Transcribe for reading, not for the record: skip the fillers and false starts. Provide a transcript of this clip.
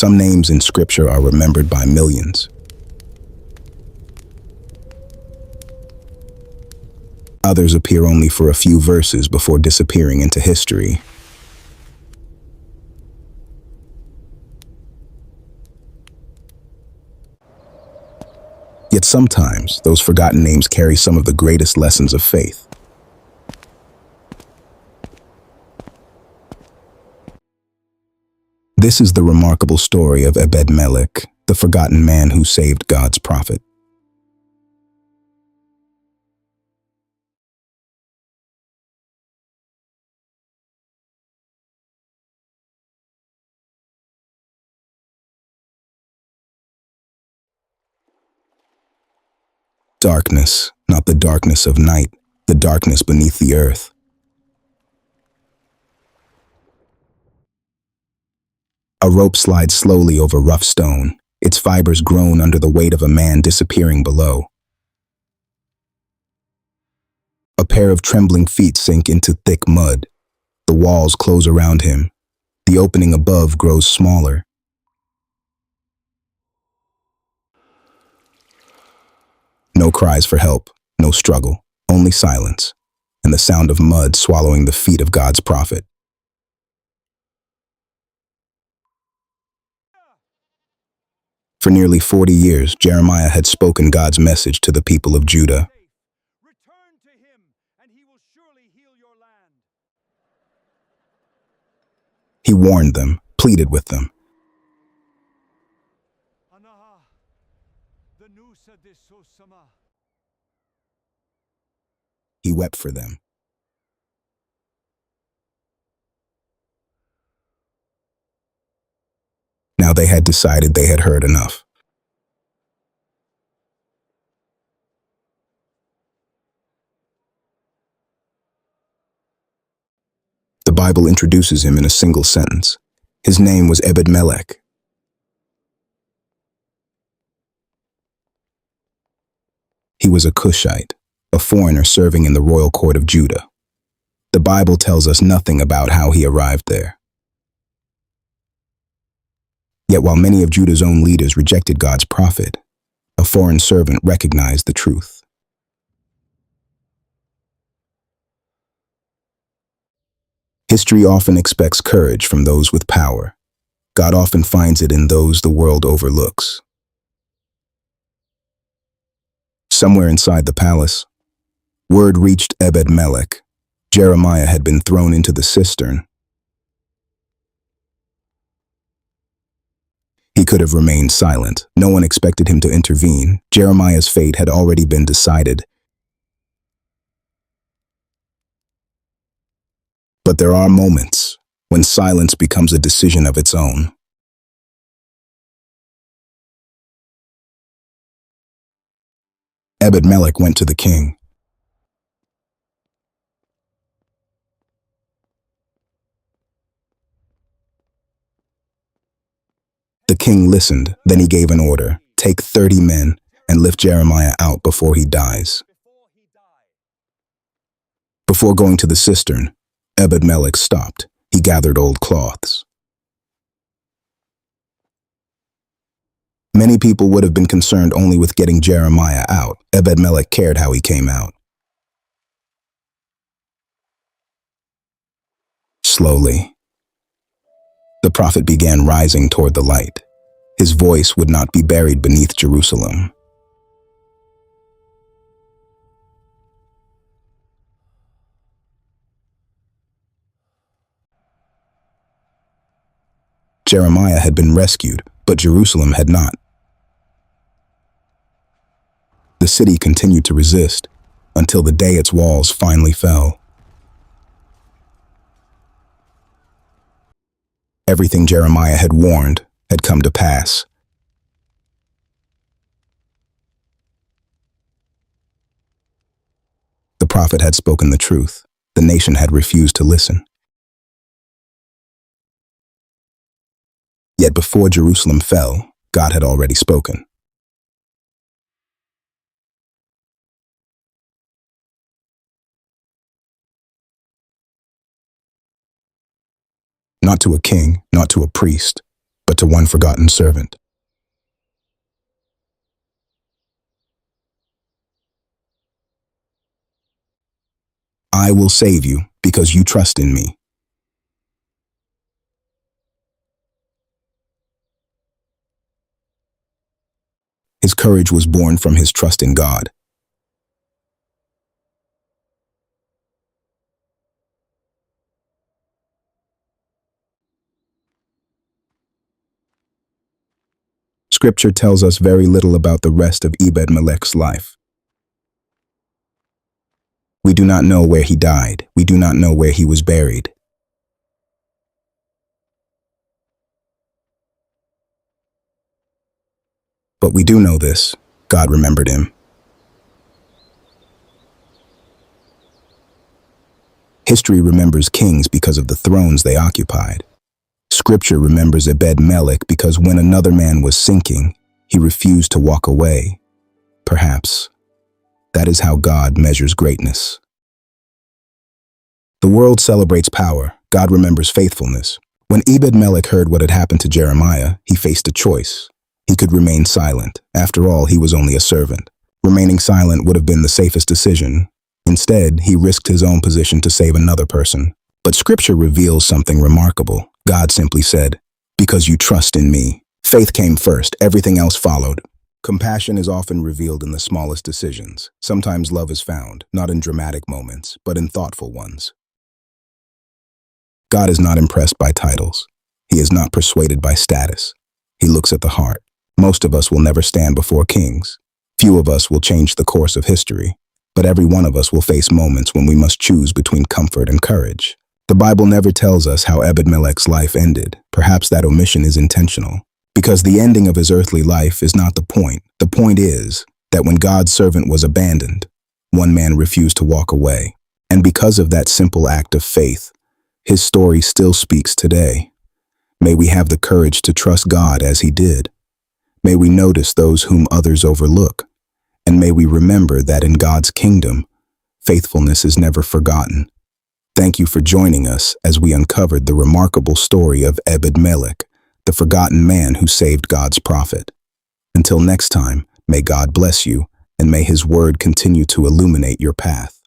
Some names in Scripture are remembered by millions. Others appear only for a few verses before disappearing into history. Yet sometimes, those forgotten names carry some of the greatest lessons of faith. This is the remarkable story of Ebed Melech, the forgotten man who saved God's prophet. Darkness, not the darkness of night, the darkness beneath the earth. A rope slides slowly over rough stone, its fibers groan under the weight of a man disappearing below. A pair of trembling feet sink into thick mud. The walls close around him. The opening above grows smaller. No cries for help, no struggle, only silence, and the sound of mud swallowing the feet of God's prophet. For nearly 40 years, Jeremiah had spoken God's message to the people of Judah. Return to him, and he will surely heal your land. He warned them, pleaded with them. He wept for them. Now they had decided they had heard enough. The Bible introduces him in a single sentence. His name was Ebed Melech. He was a Cushite, a foreigner serving in the royal court of Judah. The Bible tells us nothing about how he arrived there. Yet while many of Judah's own leaders rejected God's prophet, a foreign servant recognized the truth. History often expects courage from those with power. God often finds it in those the world overlooks. Somewhere inside the palace, word reached Ebed Melech. Jeremiah had been thrown into the cistern. He could have remained silent. No one expected him to intervene. Jeremiah's fate had already been decided. But there are moments when silence becomes a decision of its own. Ebed Melech went to the king. The king listened, then he gave an order. Take 30 men and lift Jeremiah out before he dies. Before going to the cistern, Ebed Melech stopped. He gathered old cloths. Many people would have been concerned only with getting Jeremiah out. Ebed Melech cared how he came out. Slowly, the prophet began rising toward the light. His voice would not be buried beneath Jerusalem. Jeremiah had been rescued, but Jerusalem had not. The city continued to resist until the day its walls finally fell. Everything Jeremiah had warned had come to pass. The prophet had spoken the truth. The nation had refused to listen. Yet before Jerusalem fell, God had already spoken. Not to a king, not to a priest, but but to one forgotten servant. I will save you because you trust in me. His courage was born from his trust in God. Scripture tells us very little about the rest of Ebed Melech's life. We do not know where he died. We do not know where he was buried. But we do know this: God remembered him. History remembers kings because of the thrones they occupied. Scripture remembers Ebed Melech because when another man was sinking, he refused to walk away. Perhaps that is how God measures greatness. The world celebrates power. God remembers faithfulness. When Ebed Melech heard what had happened to Jeremiah, he faced a choice. He could remain silent. After all, he was only a servant. Remaining silent would have been the safest decision. Instead, he risked his own position to save another person. But Scripture reveals something remarkable. God simply said, "Because you trust in me." Faith came first, everything else followed. Compassion is often revealed in the smallest decisions. Sometimes love is found, not in dramatic moments, but in thoughtful ones. God is not impressed by titles. He is not persuaded by status. He looks at the heart. Most of us will never stand before kings. Few of us will change the course of history. But every one of us will face moments when we must choose between comfort and courage. The Bible never tells us how Ebed Melech's life ended. Perhaps that omission is intentional. Because the ending of his earthly life is not the point. The point is that when God's servant was abandoned, one man refused to walk away. And because of that simple act of faith, his story still speaks today. May we have the courage to trust God as he did. May we notice those whom others overlook. And may we remember that in God's kingdom, faithfulness is never forgotten. Thank you for joining us as we uncovered the remarkable story of Ebed Melech, the forgotten man who saved God's prophet. Until next time, may God bless you, and may his word continue to illuminate your path.